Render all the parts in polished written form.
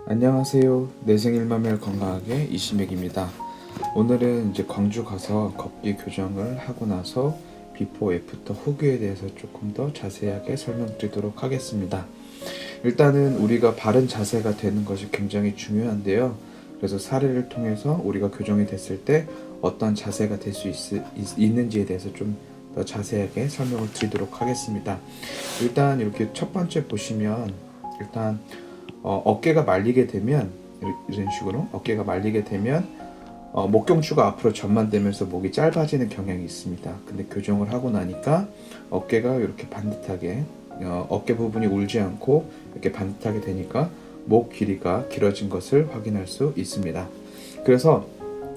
안녕하세요. 내 생일맘을 건강하게 이시맥입니다. 오늘은 이제 광주 가서 걷기 교정을 하고 나서 비포 애프터 후기에 대해서 조금 더 자세하게 설명드리도록 하겠습니다. 일단은 우리가 바른 자세가 되는 것이 굉장히 중요한데요. 그래서 사례를 통해서 우리가 교정이 됐을 때 어떤 자세가 될 수 있는지에 대해서 좀 더 자세하게 설명을 드리도록 하겠습니다. 일단 이렇게 첫 번째 보시면 일단 어깨가 말리게 되면 이런 식으로 어깨가 말리게 되면 목경추가 앞으로 전만되면서 목이 짧아지는 경향이 있습니다. 근데 교정을 하고 나니까 어깨가 이렇게 반듯하게 어깨 부분이 울지 않고 이렇게 반듯하게 되니까 목 길이가 길어진 것을 확인할 수 있습니다. 그래서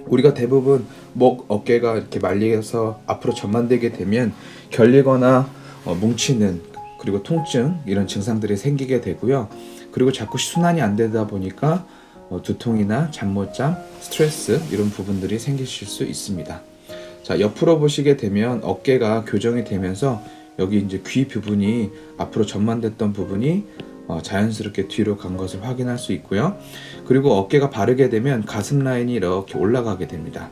우리가 대부분 목 어깨가 이렇게 말려서 앞으로 전만되게 되면 결리거나 뭉치는 그리고 통증 이런 증상들이 생기게 되고요. 그리고 자꾸 순환이 안 되다 보니까 두통이나 잠 못 잠, 스트레스 이런 부분들이 생기실 수 있습니다. 자, 옆으로 보시게 되면 어깨가 교정이 되면서 여기 이제 귀 부분이 앞으로 전만됐던 부분이 자연스럽게 뒤로 간 것을 확인할 수 있고요. 그리고 어깨가 바르게 되면 가슴 라인이 이렇게 올라가게 됩니다.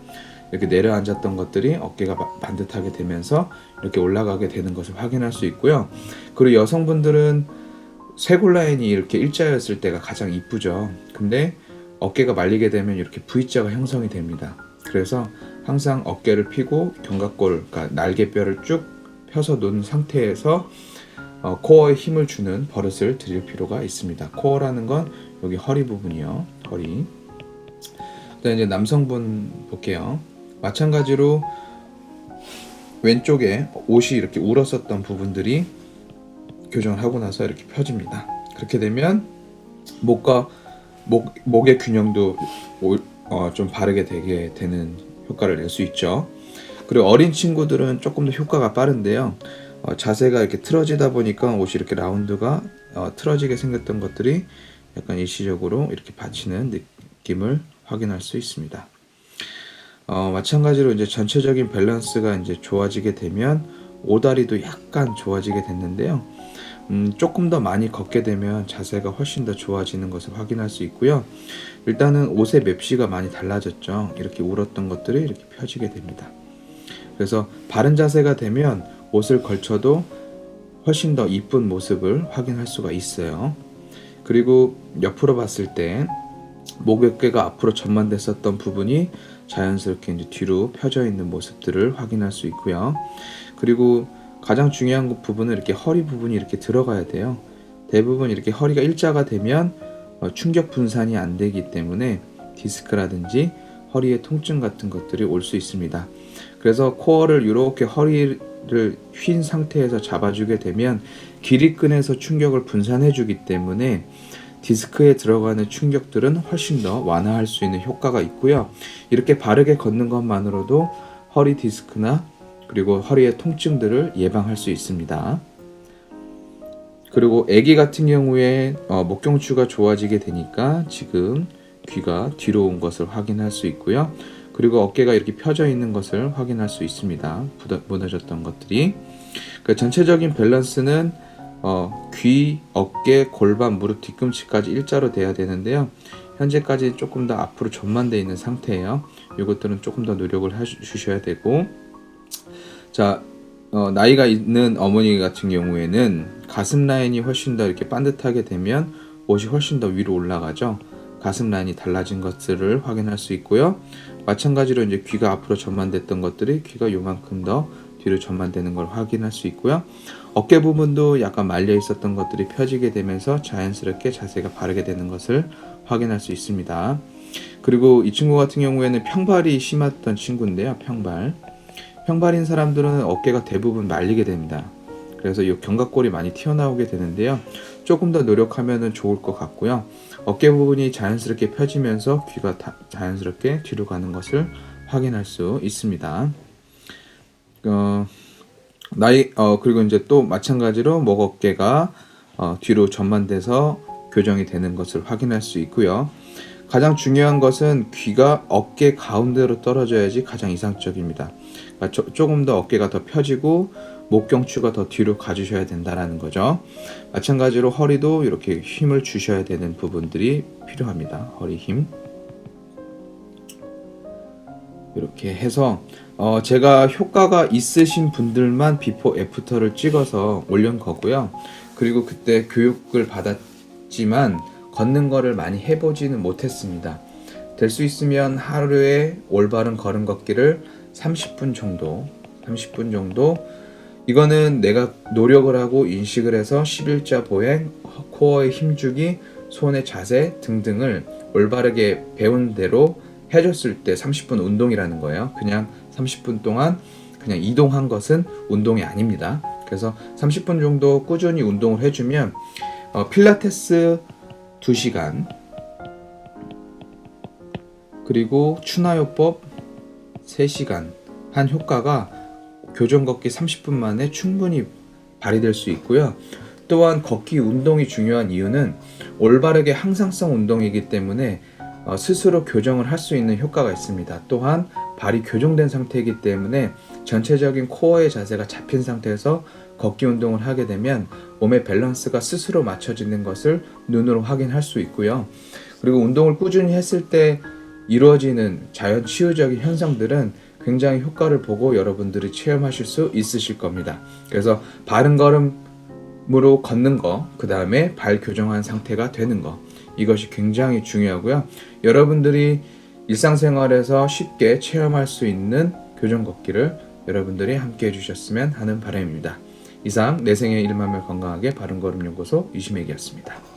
이렇게 내려앉았던 것들이 어깨가 반듯하게 되면서 이렇게 올라가게 되는 것을 확인할 수 있고요. 그리고 여성분들은 쇄골 라인이 이렇게 일자였을 때가 가장 이쁘죠. 근데 어깨가 말리게 되면 이렇게 V자가 형성이 됩니다. 그래서 항상 어깨를 펴고 견갑골, 그러니까 날개뼈를 쭉 펴서 놓은 상태에서 코어에 힘을 주는 버릇을 들일 필요가 있습니다. 코어라는 건 여기 허리 부분이요. 허리. 그다음에 이제 남성분 볼게요. 마찬가지로 왼쪽에 옷이 이렇게 울었었던 부분들이 교정을 하고 나서 이렇게 펴집니다. 그렇게 되면 목의 균형도 좀 바르게 되게 되는 효과를 낼 수 있죠. 그리고 어린 친구들은 조금 더 효과가 빠른데요. 자세가 이렇게 틀어지다 보니까 옷이 이렇게 라운드가 틀어지게 생겼던 것들이 약간 일시적으로 이렇게 받치는 느낌을 확인할 수 있습니다. 마찬가지로 이제 전체적인 밸런스가 이제 좋아지게 되면 오다리도 약간 좋아지게 됐는데요. 조금 더 많이 걷게 되면 자세가 훨씬 더 좋아지는 것을 확인할 수 있고요. 일단은 옷의 맵시가 많이 달라졌죠. 이렇게 울었던 것들이 이렇게 펴지게 됩니다. 그래서 바른 자세가 되면 옷을 걸쳐도 훨씬 더 이쁜 모습을 확인할 수가 있어요. 그리고 옆으로 봤을 때 목어깨가 앞으로 전만됐었던 부분이 자연스럽게 이제 뒤로 펴져 있는 모습들을 확인할 수 있고요. 그리고 가장 중요한 부분은 이렇게 허리 부분이 이렇게 들어가야 돼요. 대부분 이렇게 허리가 일자가 되면 충격 분산이 안 되기 때문에 디스크라든지 허리의 통증 같은 것들이 올 수 있습니다. 그래서 코어를 이렇게 허리를 휜 상태에서 잡아주게 되면 기립근에서 충격을 분산해 주기 때문에 디스크에 들어가는 충격들은 훨씬 더 완화할 수 있는 효과가 있고요. 이렇게 바르게 걷는 것만으로도 허리 디스크나 그리고 허리의 통증들을 예방할 수 있습니다. 그리고 아기 같은 경우에 목경추가 좋아지게 되니까 지금 귀가 뒤로 온 것을 확인할 수 있고요. 그리고 어깨가 이렇게 펴져 있는 것을 확인할 수 있습니다. 무너졌던 것들이. 그러니까 전체적인 밸런스는 귀, 어깨, 골반, 무릎, 뒤꿈치까지 일자로 돼야 되는데요. 현재까지 조금 더 앞으로 전만되어 있는 상태예요. 이것들은 조금 더 노력을 해주셔야 되고, 자, 나이가 있는 어머니 같은 경우에는 가슴 라인이 훨씬 더 이렇게 반듯하게 되면 옷이 훨씬 더 위로 올라가죠. 가슴 라인이 달라진 것들을 확인할 수 있고요. 마찬가지로 이제 귀가 앞으로 전만됐던 것들이 귀가 요만큼 더 뒤로 전만되는 걸 확인할 수 있고요. 어깨 부분도 약간 말려 있었던 것들이 펴지게 되면서 자연스럽게 자세가 바르게 되는 것을 확인할 수 있습니다. 그리고 이 친구 같은 경우에는 평발이 심했던 친구인데요. 평발인 사람들은 어깨가 대부분 말리게 됩니다. 그래서 이 견갑골이 많이 튀어나오게 되는데요. 조금 더 노력하면 좋을 것 같고요. 어깨 부분이 자연스럽게 펴지면서 귀가 자연스럽게 뒤로 가는 것을 확인할 수 있습니다. 그리고 이제 또 마찬가지로 목 어깨가 뒤로 전만돼서 교정이 되는 것을 확인할 수 있고요. 가장 중요한 것은 귀가 어깨 가운데로 떨어져야지 가장 이상적입니다. 그러니까 조금 더 어깨가 더 펴지고 목경추가 더 뒤로 가주셔야 된다라는 거죠. 마찬가지로 허리도 이렇게 힘을 주셔야 되는 부분들이 필요합니다. 허리 힘. 이렇게 해서 제가 효과가 있으신 분들만 비포 애프터를 찍어서 올린 거고요. 그리고 그때 교육을 받았지만 걷는 거를 많이 해보지는 못했습니다. 될 수 있으면 하루에 올바른 걸음 걷기를 30분 정도 이거는 내가 노력을 하고 인식을 해서 11자 보행, 코어의 힘주기, 손의 자세 등등을 올바르게 배운 대로 해줬을 때 30분 운동이라는 거예요. 그냥 30분 동안 그냥 이동한 것은 운동이 아닙니다. 그래서 30분 정도 꾸준히 운동을 해주면 필라테스 2시간 그리고 추나요법 3시간 한 효과가 교정 걷기 30분 만에 충분히 발휘될 수 있고요. 또한 걷기 운동이 중요한 이유는 올바르게 항상성 운동이기 때문에 스스로 교정을 할 수 있는 효과가 있습니다. 또한 발이 교정된 상태이기 때문에 전체적인 코어의 자세가 잡힌 상태에서 걷기 운동을 하게 되면 몸의 밸런스가 스스로 맞춰지는 것을 눈으로 확인할 수 있고요. 그리고 운동을 꾸준히 했을 때 이루어지는 자연 치유적인 현상들은 굉장히 효과를 보고 여러분들이 체험하실 수 있으실 겁니다. 그래서 바른 걸음으로 걷는 거, 그 다음에 발 교정한 상태가 되는 거, 이것이 굉장히 중요하고요. 여러분들이 일상생활에서 쉽게 체험할 수 있는 교정 걷기를 여러분들이 함께 해주셨으면 하는 바람입니다. 이상 내생의 1만을 건강하게 바른걸음연구소 이시맥이었습니다.